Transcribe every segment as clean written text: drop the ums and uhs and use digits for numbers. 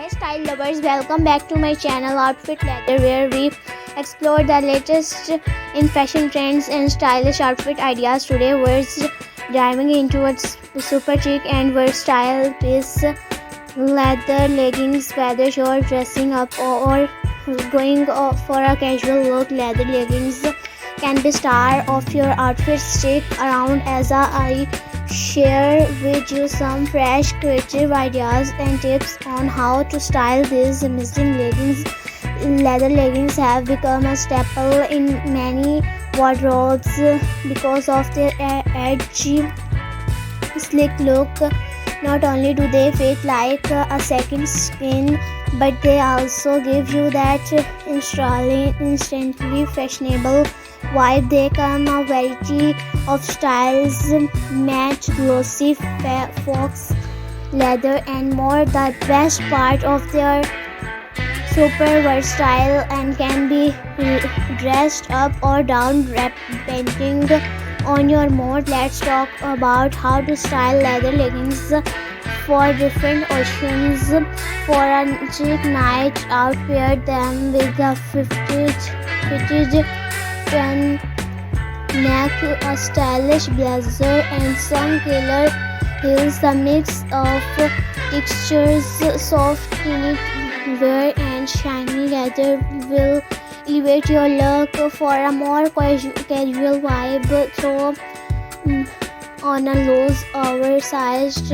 Hey style lovers, welcome back to my channel Outfit Leather, where we explore the latest in fashion trends and stylish outfit ideas. Today we're diving into a super chic and versatile piece, leather leggings. Whether you're dressing up or going for a casual look, leather leggings can be star of your outfit. Stick around as I share with you some fresh creative ideas and tips on how to style these amazing leggings. Leather leggings have become a staple in many wardrobes because of their edgy, sleek look. Not only do they fit like a second skin, but they also give you that instantly fashionable vibe. They come a variety of styles, match, glossy, fox leather and more. The best part of their super versatile and can be dressed up or down depending on your mood. Let's talk about how to style leather leggings for different occasions. For a chic night out, pair them with a fitted neck, a stylish blazer and some killer heels. The mix of textures, soft knitwear and shiny leather will elevate your look. For a more casual vibe, throw on a loose oversized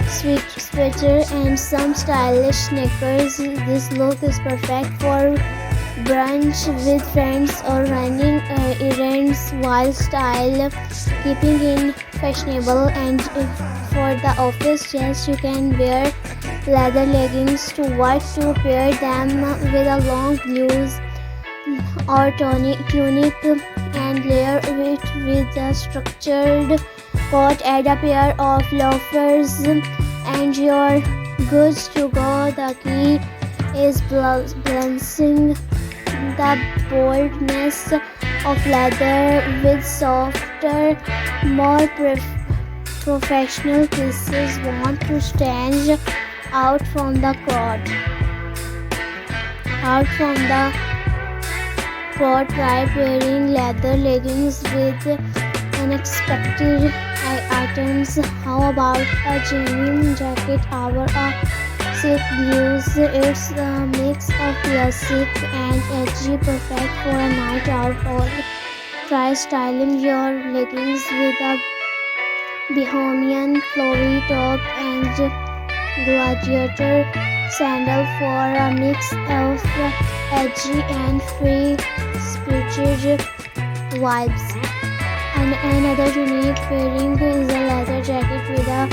sweater and some stylish sneakers. This look is perfect for brunch with friends or running errands while style keeping in fashionable. And for the office, yes, you can wear leather leggings to work, to pair them with a long blouse or tunic and layer it with a structured coat. Add a pair of loafers and you're good to go. The key is balancing the boldness of leather with softer, more professional pieces. Want to stand out from the crowd. Try pairing leather leggings with unexpected items. How about a genuine jacket or a silk blues? It's a mix of classic and edgy, perfect for a night out. Or try styling your leggings with a bohemian flowy top and gladiator sandal for a mix of edgy and free-spirited vibes. And another unique pairing is a leather jacket with a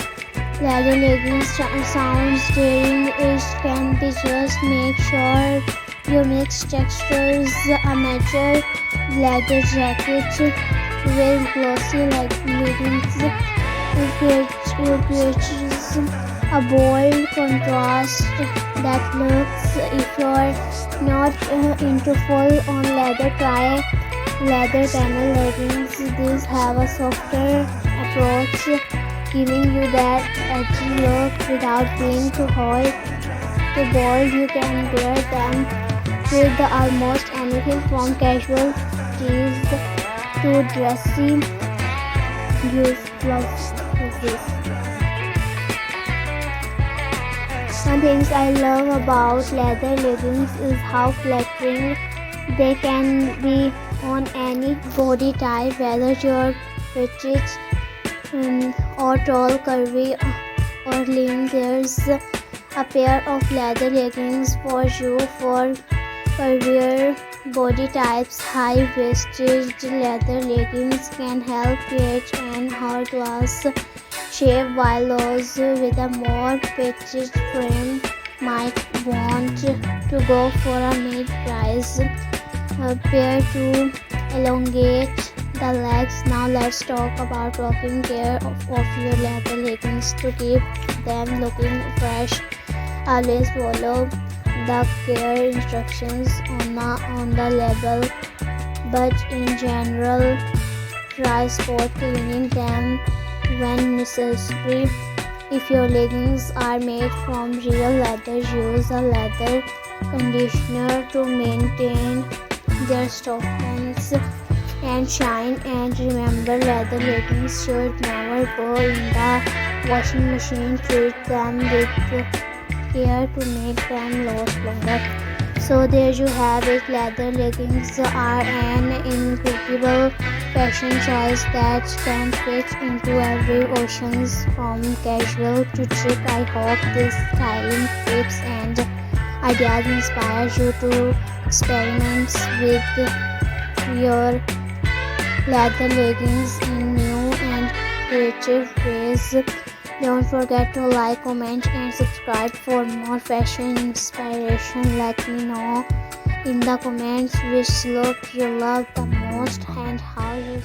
leather leggings. Sounds daring, it can be. Just make sure you mix textures. A mature leather jacket with glossy leggings creates a bold contrast that looks. If you're not into full-on leather, try leather panel leggings. These have a softer approach, giving you that edgy look without being too hot, too bold. You can wear them with almost anything from casual tees to dressy blouses. One thing I love about leather leggings is how flattering they can be on any body type, whether you're petite or tall, curvy or lean. There's a pair of leather leggings for you. For curvier body types, high-waisted leather leggings can help create an hourglass shape, while those with a more petite frame might want to go for a mid-rise pair to elongate the legs. Now let's talk about taking care of your leather leggings to keep them looking fresh. Always follow the care instructions on the label, but in general, try spot cleaning them when necessary. If your leggings are made from real leather, use a leather conditioner to maintain their softness and shine. And remember, leather leggings should never go in the washing machine. Treat them with care to make them last longer. So there you have it. Leather leggings are an incredible fashion choice that can fit into every occasion, from casual to chic. I hope these styling tips and ideas inspire you to experiment with your leather leggings in new and creative ways. Don't forget to like, comment, and subscribe for more fashion inspiration. Let me know in the comments which look you love the most and how you